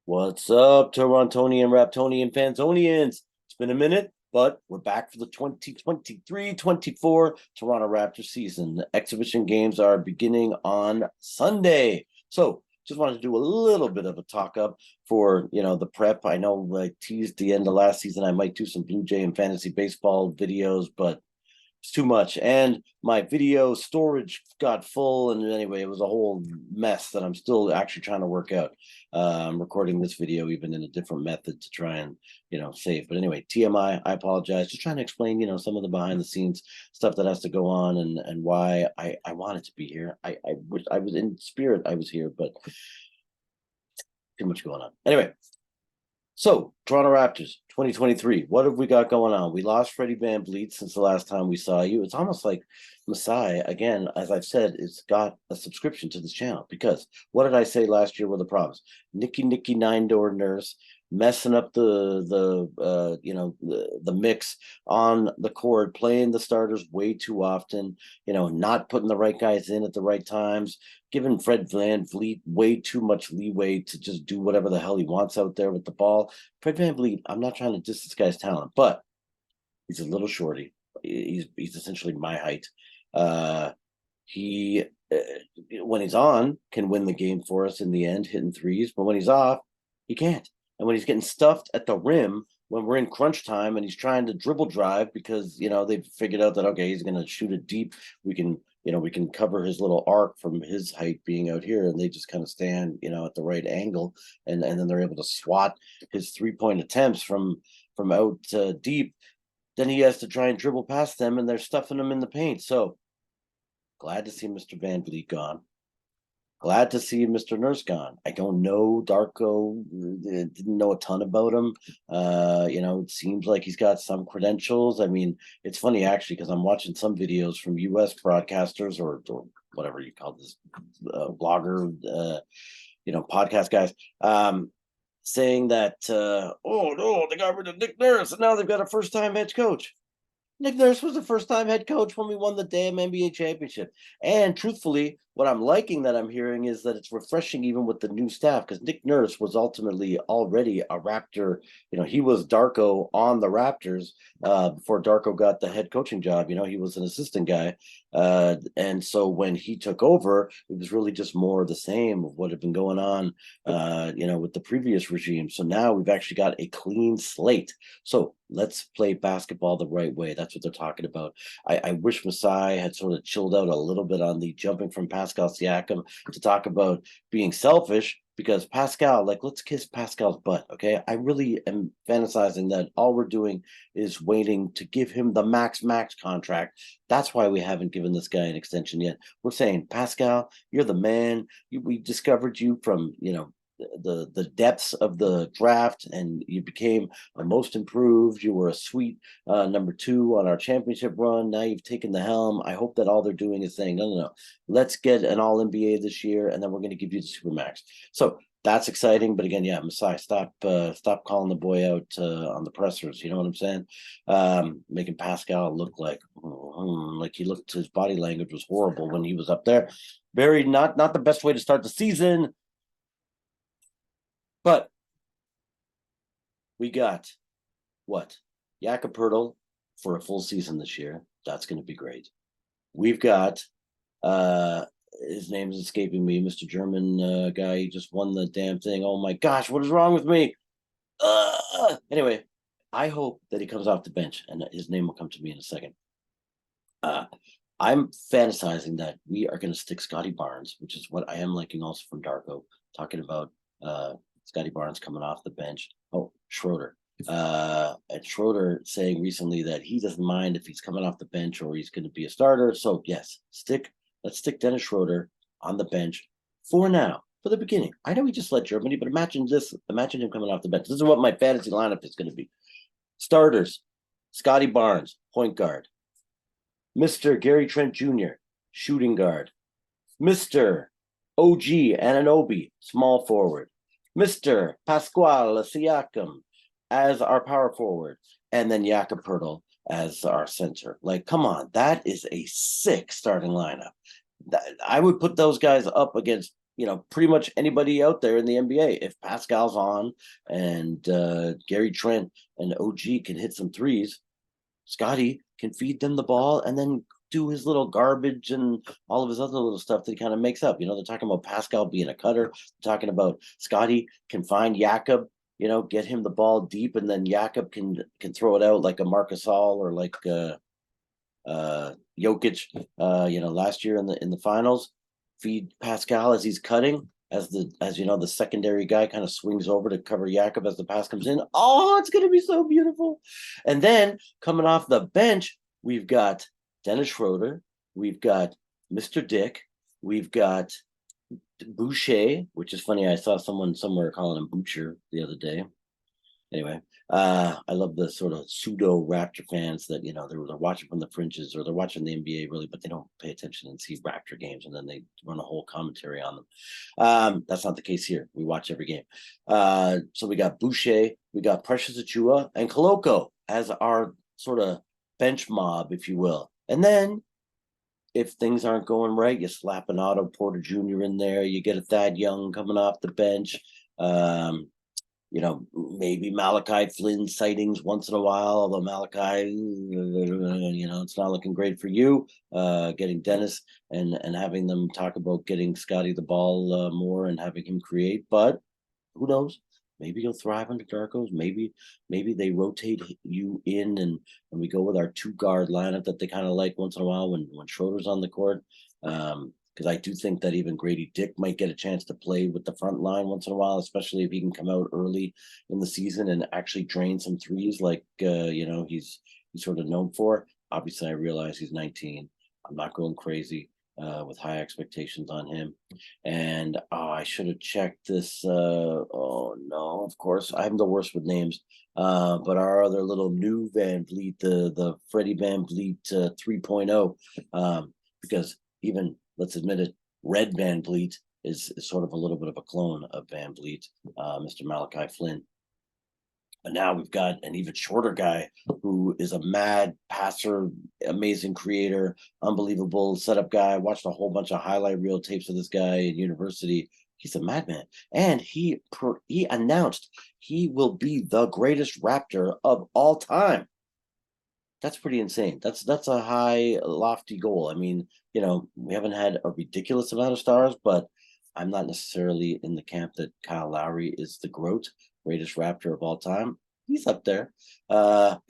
What's up, Torontonian, Raptonian, Fansonians? It's been a minute, but we're back for the 2023-24 Toronto Raptors season. The exhibition games are beginning on Sunday. So just wanted to do a little bit of a talk up for, the prep. I know I teased the end of last season. I might do some Blue Jay and fantasy baseball videos, but it's too much. And my video storage got full. And anyway, it was a whole mess that I'm still actually trying to work out. I'm recording this video even in a different method to try and, save. But anyway, TMI, I apologize. Just trying to explain, some of the behind the scenes stuff that has to go on and why I wanted to be here. I wish I was in spirit. I was here, but too much going on. Anyway, so, Toronto Raptors 2023. What have we got going on? We lost Freddie VanVleet since the last time we saw you. It's almost like Masai, again, as I've said, it's got a subscription to this channel because what did I say last year were the problems? Nicky Nine Door Nurse messing up the mix on the court, playing the starters way too often, not putting the right guys in at the right times, giving Fred VanVleet way too much leeway to just do whatever the hell he wants out there with the ball. Fred VanVleet, I'm not trying to diss this guy's talent, but he's a little shorty. He's essentially my height. He when he's on can win the game for us in the end, hitting threes, but when he's off, he can't. And when he's getting stuffed at the rim when we're in crunch time and he's trying to dribble drive because they've figured out that okay, he's going to shoot it deep, we can cover his little arc from his height being out here, and they just kind of stand at the right angle, and then they're able to swat his 3-point attempts from out deep. Then he has to try and dribble past them, and they're stuffing him in the paint. So glad to see Mr. VanVleet gone. Glad to see Mr. Nurse gone. I don't know Darko. Didn't know a ton about him. It seems like he's got some credentials. I mean, it's funny actually because I'm watching some videos from U.S. broadcasters or whatever you call this blogger, podcast guys, saying that oh no, they got rid of Nick Nurse and now they've got a first-time head coach. Nick Nurse was the first-time head coach when we won the damn NBA championship. And truthfully, what I'm liking that I'm hearing is that it's refreshing even with the new staff because Nick Nurse was ultimately already a Raptor. He was Darko on the Raptors before Darko got the head coaching job. He was an assistant guy. And so when he took over, it was really just more of the same of what had been going on, with the previous regime. So now we've actually got a clean slate. So let's play basketball the right way. That's what they're talking about. I wish Masai had sort of chilled out a little bit on the jumping from Pascal Siakam to talk about being selfish because Pascal, let's kiss Pascal's butt, okay? I really am fantasizing that all we're doing is waiting to give him the max contract. That's why we haven't given this guy an extension yet. We're saying, Pascal, you're the man. We discovered you from, the depths of the draft, and you became a most improved. You were a sweet number 2 on our championship run. Now you've taken the helm. I hope that all they're doing is saying, no, let's get an all NBA this year, and then we're going to give you the supermax. So that's exciting. But again, yeah, Masai, stop calling the boy out on the pressers. You know what I'm saying? Making Pascal look like he looked. His body language was horrible when he was up there. Very not the best way to start the season. But we got what? Jakob Poeltl for a full season this year. That's going to be great. We've got his name is escaping me, Mr. German guy. He just won the damn thing. Oh my gosh, what is wrong with me? Anyway, I hope that he comes off the bench, and his name will come to me in a second. I'm fantasizing that we are going to stick Scotty Barnes, which is what I am liking also from Darko, talking about Scotty Barnes coming off the bench. Oh, Schroeder. And Schroeder saying recently that he doesn't mind if he's coming off the bench or he's going to be a starter. So yes, let's stick Dennis Schroeder on the bench for now, for the beginning. I know we just led Germany, but imagine him coming off the bench. This is what my fantasy lineup is going to be. Starters, Scotty Barnes, point guard. Mr. Gary Trent Jr., shooting guard. Mr. OG Anunoby, small forward. Mr. Pascal Siakam as our power forward, and then Jakob Poeltl as our center. Come on, that is a sick starting lineup. I would put those guys up against pretty much anybody out there in the NBA. If Pascal's on and Gary Trent and OG can hit some threes, Scotty can feed them the ball and then do his little garbage and all of his other little stuff that he kind of makes up. They're talking about Pascal being a cutter, talking about Scotty can find Jakob, get him the ball deep, and then Jakob can throw it out like a Marc Gasol or like Jokic, last year in the finals. Feed Pascal as he's cutting, as the secondary guy kind of swings over to cover Jakob as the pass comes in. Oh, it's gonna be so beautiful. And then coming off the bench, we've got Dennis Schroeder, we've got Mr. Dick, we've got Boucher, which is funny. I saw someone somewhere calling him Butcher the other day. Anyway, I love the sort of pseudo Raptor fans that they're watching from the fringes, or they're watching the NBA really, but they don't pay attention and see Raptor games, and then they run a whole commentary on them. That's not the case here. We watch every game. So we got Boucher, we got Precious Achua, and Koloko as our sort of bench mob, if you will. And then if things aren't going right, you slap an Otto Porter Jr. in there. You get a Thad Young coming off the bench. Maybe Malachi Flynn sightings once in a while, although Malachi, it's not looking great for you. Getting Dennis and having them talk about getting Scotty the ball more and having him create, but who knows? Maybe you'll thrive under Darko's. Maybe they rotate you in and we go with our 2-guard lineup that they kind of like once in a while when Schroeder's on the court. Because I do think that even Grady Dick might get a chance to play with the front line once in a while, especially if he can come out early in the season and actually drain some threes like he's sort of known for. Obviously, I realize he's 19. I'm not going crazy with high expectations on him. And I should have checked this. Oh no, of course I'm the worst with names. But our other little new Van Vliet, the Freddie Van Vliet 3.0, because even, let's admit it, Red Van Vliet is sort of a little bit of a clone of Van Vliet, Mr. Malachi Flynn. But now we've got an even shorter guy who is a mad passer, amazing creator, unbelievable setup guy. I watched a whole bunch of highlight reel tapes of this guy in university. He's a madman. And he announced he will be the greatest Raptor of all time. That's pretty insane. That's a high, lofty goal. I mean, we haven't had a ridiculous amount of stars, but I'm not necessarily in the camp that Kyle Lowry is the greatest Raptor of all time. He's up there. But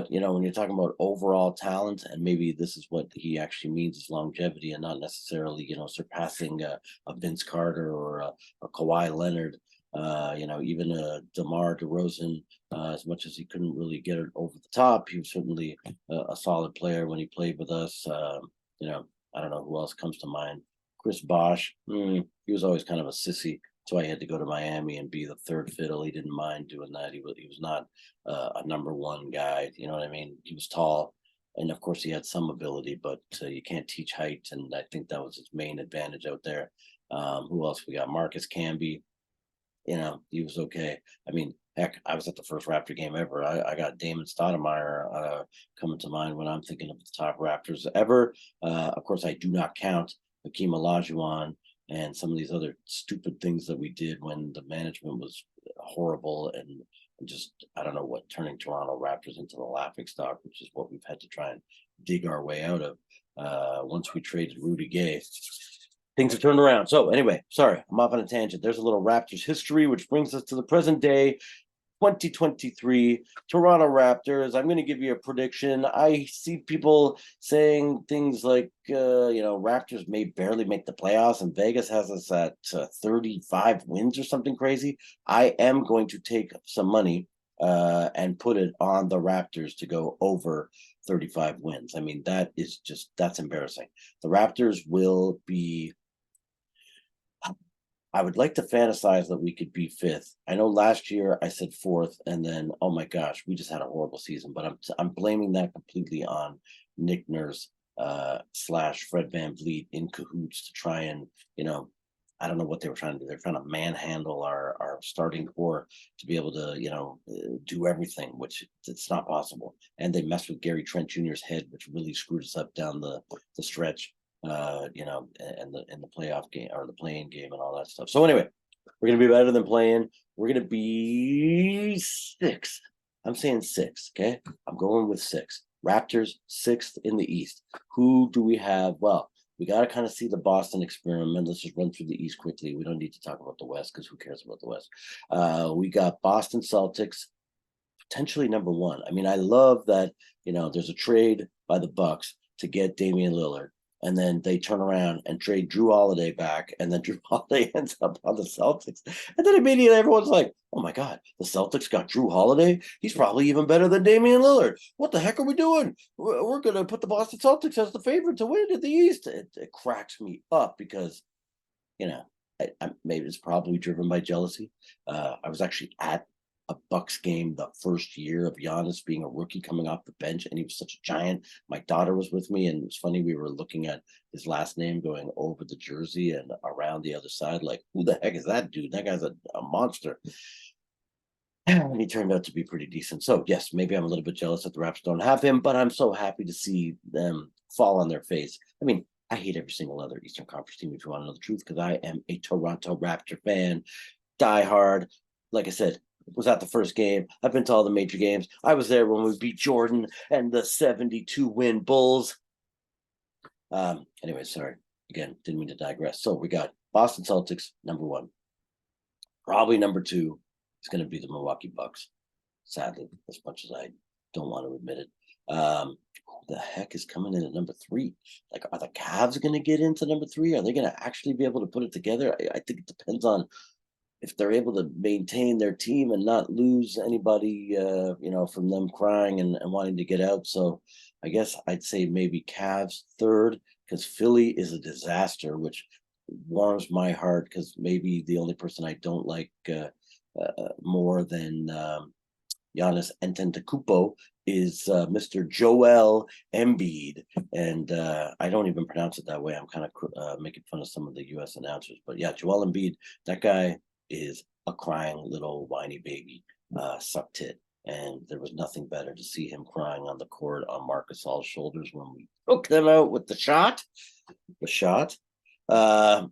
when you're talking about overall talent, and maybe this is what he actually means is longevity and not necessarily, surpassing a Vince Carter or a Kawhi Leonard, even a DeMar DeRozan, as much as he couldn't really get it over the top, he was certainly a solid player when he played with us. I don't know who else comes to mind. Chris Bosh, he was always kind of a sissy. So I had to go to Miami and be the third fiddle. He didn't mind doing that. He was not a number one guy. You know what I mean? He was tall, and of course he had some ability, but you can't teach height, and I think that was his main advantage out there. Who else we got? Marcus Camby. He was okay. I mean, heck, I was at the first Raptor game ever. I got Damon Stoudemire coming to mind when I'm thinking of the top Raptors ever. Of course, I do not count Hakeem Olajuwon and some of these other stupid things that we did when the management was horrible and just, I don't know what, turning Toronto Raptors into the laughingstock, which is what we've had to try and dig our way out of once we traded Rudy Gay. Things have turned around. So anyway, sorry, I'm off on a tangent. There's a little Raptors history, which brings us to the present day. 2023 Toronto Raptors. I'm going to give you a prediction. I see people saying things like, Raptors may barely make the playoffs, and Vegas has us at 35 wins or something crazy. I am going to take some money and put it on the Raptors to go over 35 wins. I mean, that's embarrassing. The Raptors will be. I would like to fantasize that we could be fifth. I know last year I said fourth, and then oh my gosh, we just had a horrible season. But I'm blaming that completely on Nick Nurse / Fred VanVleet in cahoots to try and I don't know what they were trying to do. They're trying to manhandle our starting core to be able to do everything, which it's not possible. And they messed with Gary Trent Jr.'s head, which really screwed us up down the stretch. in the playoff game or the playing game and all that stuff. So anyway, we're gonna be better than playing. We're gonna be sixth. I'm saying six. Okay, I'm going with six. Raptors sixth in the East. Who do we have? Well, we got to kind of see the Boston experiment. Let's just run through the East quickly. We don't need to talk about the West because who cares about the West? We got Boston Celtics, potentially number one. I mean, I love that, there's a trade by the Bucks to get Damian Lillard, and then they turn around and trade Drew Holiday back, and then Drew Holiday ends up on the Celtics. And then immediately everyone's like, oh my God, the Celtics got Drew Holiday? He's probably even better than Damian Lillard. What the heck are we doing? We're going to put the Boston Celtics as the favorite to win at the East. It cracks me up because, maybe it's probably driven by jealousy. I was actually at a Bucks game the first year of Giannis being a rookie coming off the bench, and he was such a giant. My daughter was with me, and it was funny. We were looking at his last name going over the jersey and around the other side, like, who the heck is that dude? That guy's a monster. And he turned out to be pretty decent. So, yes, maybe I'm a little bit jealous that the Raps don't have him, but I'm so happy to see them fall on their face. I mean, I hate every single other Eastern Conference team, if you want to know the truth, because I am a Toronto Raptor fan, die hard. Like I said, was at the first game. I've been to all the major games. I was there when we beat Jordan and the 72-win Bulls. Anyway, sorry. Again, didn't mean to digress. So we got Boston Celtics, number one. Probably number two is going to be the Milwaukee Bucks. Sadly, as much as I don't want to admit it. Who the heck is coming in at number three? Like, are the Cavs going to get into number three? Are they going to actually be able to put it together? I think it depends on if they're able to maintain their team and not lose anybody, from them crying and wanting to get out. So I guess I'd say maybe Cavs third, because Philly is a disaster, which warms my heart because maybe the only person I don't like more than Giannis Antetokounmpo is Mr. Joel Embiid, and I don't even pronounce it that way. I'm kind of making fun of some of the U.S. announcers, but yeah, Joel Embiid, that guy is a crying little whiny baby, suck tit, and there was nothing better to see him crying on the court on Marc Gasol's shoulders when we took them out with the shot. That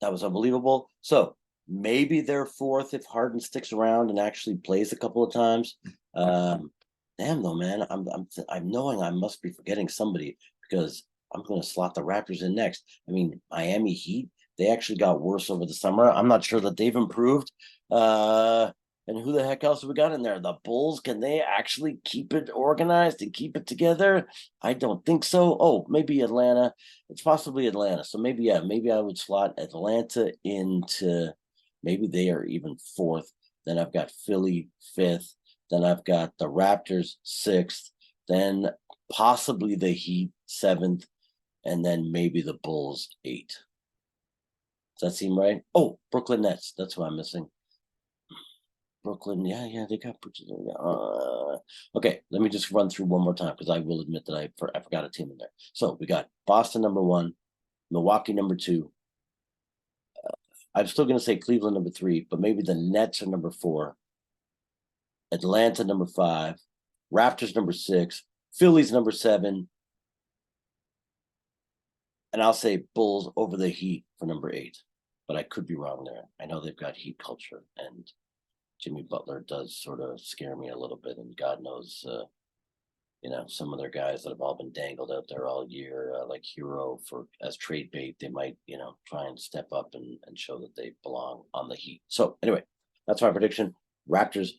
was unbelievable. So maybe they're fourth if Harden sticks around and actually plays a couple of times. Damn though, man, I'm knowing I must be forgetting somebody because I'm going to slot the Raptors in next. I mean, Miami Heat, they actually got worse over the summer. I'm not sure that they've improved. And who the heck else have we got in there? The Bulls, can they actually keep it organized and keep it together? I don't think so. Oh, maybe Atlanta. It's possibly Atlanta. So maybe I would slot Atlanta into, maybe they are even fourth. Then I've got Philly fifth. Then I've got the Raptors sixth. Then possibly the Heat seventh. And then maybe the Bulls eight. Does that seem right? Oh, Brooklyn Nets. That's what I'm missing. Brooklyn, yeah, they got. Okay, let me just run through one more time because I will admit that I forgot a team in there. So we got Boston number one, Milwaukee number two. I'm still going to say Cleveland number three, but maybe the Nets are number four. Atlanta number five, Raptors number six, Phillies number seven, and I'll say Bulls over the Heat for number eight. But I could be wrong there. I know they've got Heat culture, and Jimmy Butler does sort of scare me a little bit, and God knows, some of their guys that have all been dangled out there all year, like Hero as trade bait, they might, try and step up and show that they belong on the Heat. So anyway, that's my prediction. Raptors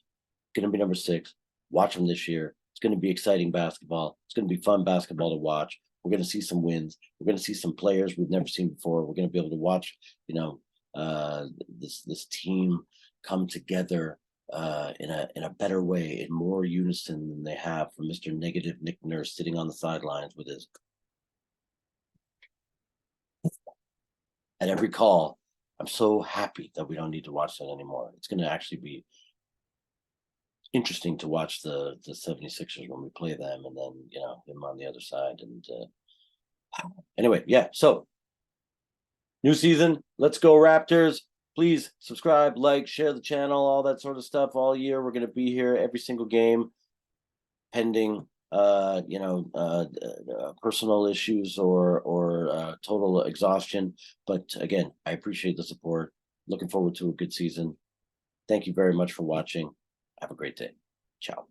going to be number six. Watch them this year. It's going to be exciting basketball. It's going to be fun basketball to watch. We're going to see some wins. We're going to see some players we've never seen before. We're going to be able to watch, this team come together in a better way, in more unison than they have from Mr. Negative Nick Nurse sitting on the sidelines with his at every call. I'm so happy that we don't need to watch that anymore. It's going to actually be interesting to watch the 76ers when we play them, and then him on the other side. And anyway, yeah. So new season, let's go Raptors. Please subscribe, like, share the channel, all that sort of stuff all year. We're going to be here every single game, pending personal issues or total exhaustion. But again, I appreciate the support. Looking forward to a good season. Thank you very much for watching. Have a great day. Ciao.